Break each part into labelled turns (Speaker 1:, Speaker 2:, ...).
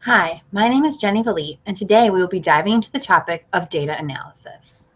Speaker 1: Hi, my name is Jenny Valit, and today we will be diving into the topic of data analysis.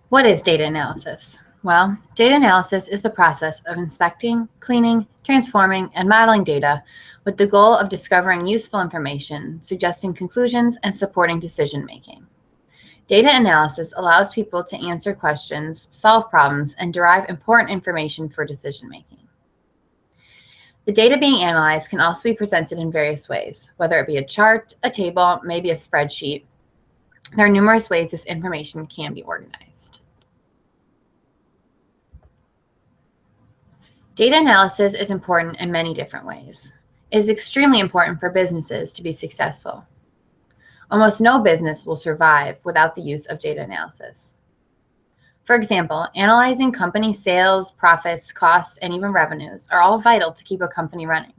Speaker 1: What is data analysis? Well, data analysis is the process of inspecting, cleaning, transforming, and modeling data with the goal of discovering useful information, suggesting conclusions, and supporting decision-making. Data analysis allows people to answer questions, solve problems, and derive important information for decision-making. The data being analyzed can also be presented in various ways, whether it be a chart, a table, maybe a spreadsheet. There are numerous ways this information can be organized. Data analysis is important in many different ways. It is extremely important for businesses to be successful. Almost no business will survive without the use of data analysis. For example, analyzing company sales, profits, costs, and even revenues are all vital to keep a company running.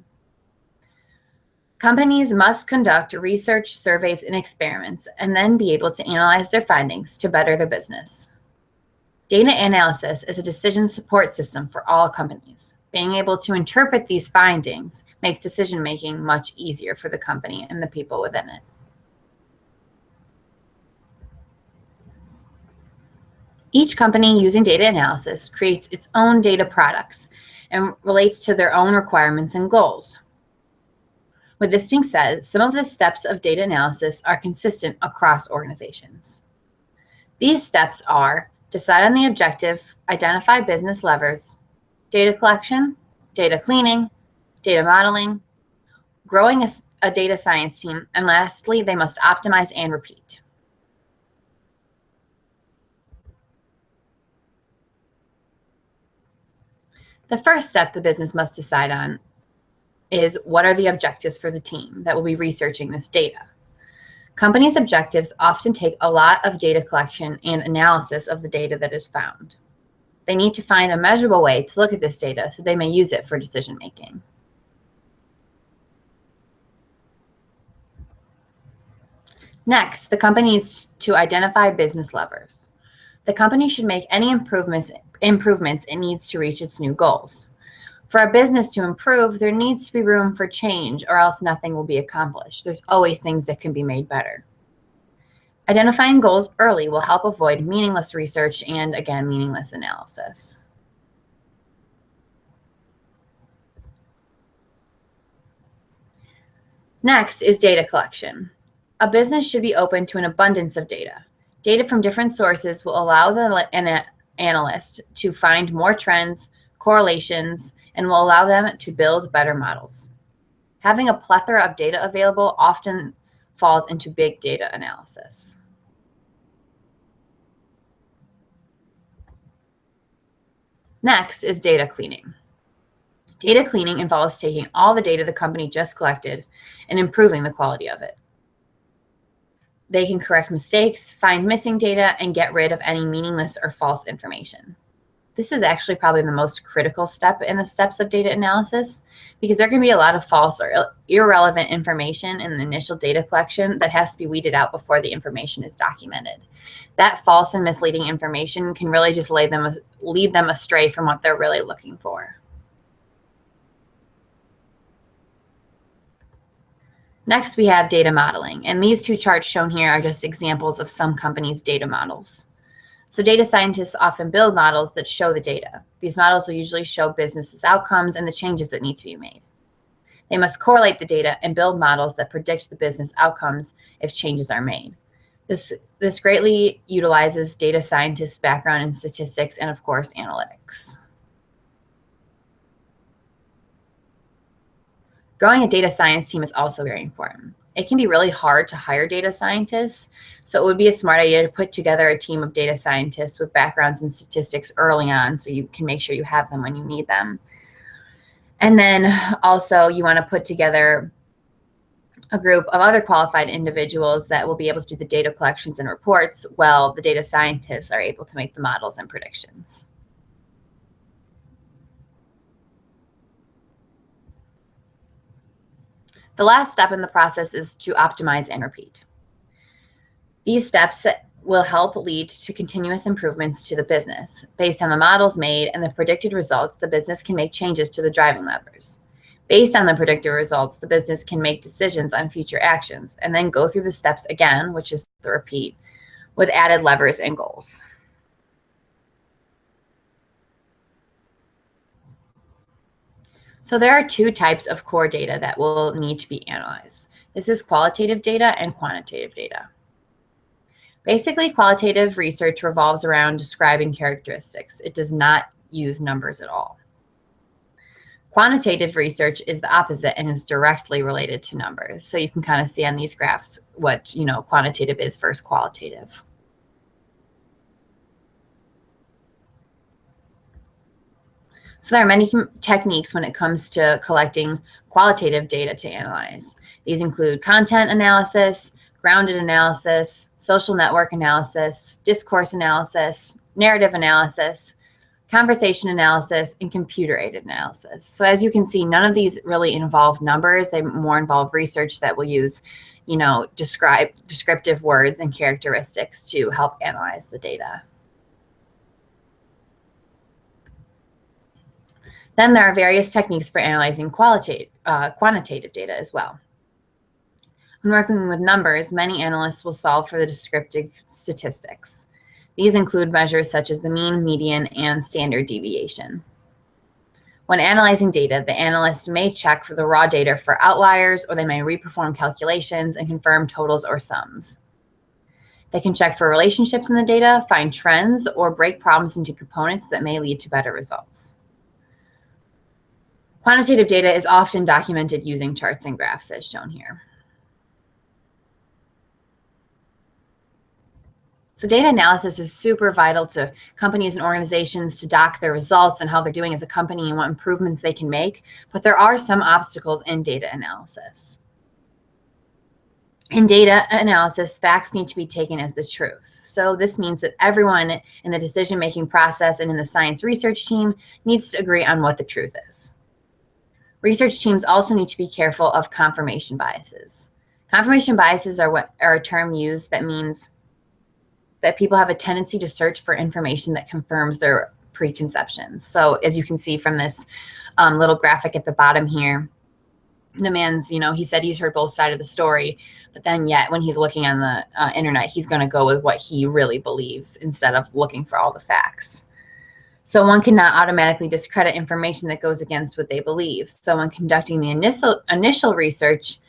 Speaker 1: Companies must conduct research, surveys, and experiments, and then be able to analyze their findings to better their business. Data analysis is a decision support system for all companies. Being able to interpret these findings makes decision-making much easier for the company and the people within it. Each company using data analysis creates its own data products and relates to their own requirements and goals. With this being said, some of the steps of data analysis are consistent across organizations. These steps are: decide on the objective, identify business levers, data collection, data cleaning, data modeling, growing a data science team, and lastly, they must optimize and repeat. The first step the business must decide on is what are the objectives for the team that will be researching this data. Companies' objectives often take a lot of data collection and analysis of the data that is found. They need to find a measurable way to look at this data so they may use it for decision making. Next, the company needs to identify business levers. The company should make any improvements it needs to reach its new goals. For a business to improve, there needs to be room for change, or else nothing will be accomplished. There's always things that can be made better. Identifying goals early will help avoid meaningless research and, again, meaningless analysis. Next is data collection. A business should be open to an abundance of data. Data from different sources will allow an analyst to find more trends, correlations, and will allow them to build better models. Having a plethora of data available often falls into big data analysis. Next is data cleaning. Data cleaning involves taking all the data the company just collected and improving the quality of it. They can correct mistakes, find missing data, and get rid of any meaningless or false information. This is actually probably the most critical step in the steps of data analysis, because there can be a lot of false or irrelevant information in the initial data collection that has to be weeded out before the information is documented. That false and misleading information can really just lead them astray from what they're really looking for. Next, we have data modeling, and these two charts shown here are just examples of some companies' data models. So data scientists often build models that show the data. These models will usually show businesses' outcomes and the changes that need to be made. They must correlate the data and build models that predict the business outcomes if changes are made. This greatly utilizes data scientists' background in statistics and, of course, analytics. Growing a data science team is also very important. It can be really hard to hire data scientists, so it would be a smart idea to put together a team of data scientists with backgrounds in statistics early on so you can make sure you have them when you need them. And then also you want to put together a group of other qualified individuals that will be able to do the data collections and reports while the data scientists are able to make the models and predictions. The last step in the process is to optimize and repeat. These steps will help lead to continuous improvements to the business. Based on the models made and the predicted results, the business can make changes to the driving levers. Based on the predicted results, the business can make decisions on future actions and then go through the steps again, which is the repeat, with added levers and goals. So there are two types of core data that will need to be analyzed. This is qualitative data and quantitative data. Basically, qualitative research revolves around describing characteristics. It does not use numbers at all. Quantitative research is the opposite and is directly related to numbers. So you can kind of see on these graphs what, quantitative is versus qualitative. So there are many techniques when it comes to collecting qualitative data to analyze. These include content analysis, grounded analysis, social network analysis, discourse analysis, narrative analysis, conversation analysis, and computer-aided analysis. So as you can see, none of these really involve numbers. They more involve research that will use, descriptive words and characteristics to help analyze the data. Then there are various techniques for analyzing quantitative data as well. When working with numbers, many analysts will solve for the descriptive statistics. These include measures such as the mean, median, and standard deviation. When analyzing data, the analyst may check for the raw data for outliers, or they may reperform calculations and confirm totals or sums. They can check for relationships in the data, find trends, or break problems into components that may lead to better results. Quantitative data is often documented using charts and graphs as shown here. So data analysis is super vital to companies and organizations to dock their results and how they're doing as a company and what improvements they can make. But there are some obstacles in data analysis. In data analysis, facts need to be taken as the truth. So this means that everyone in the decision-making process and in the science research team needs to agree on what the truth is. Research teams also need to be careful of confirmation biases. Confirmation biases are a term used that means that people have a tendency to search for information that confirms their preconceptions. So as you can see from this little graphic at the bottom here, the man's, he said he's heard both sides of the story, but then yet when he's looking on the internet, he's going to go with what he really believes instead of looking for all the facts. So one cannot automatically discredit information that goes against what they believe. So when conducting the initial research,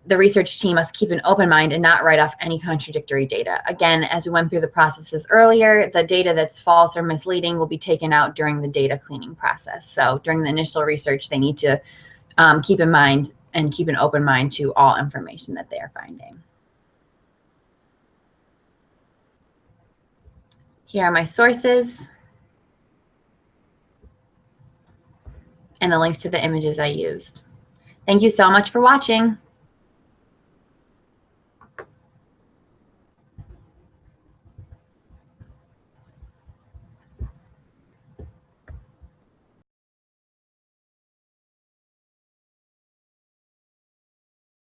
Speaker 1: the research team must keep an open mind and not write off any contradictory data. Again, as we went through the processes earlier, the data that's false or misleading will be taken out during the data cleaning process. So during the initial research, they need to keep in mind and keep an open mind to all information that they are finding. Here are my sources. and the links to the images I used. Thank you so much for watching.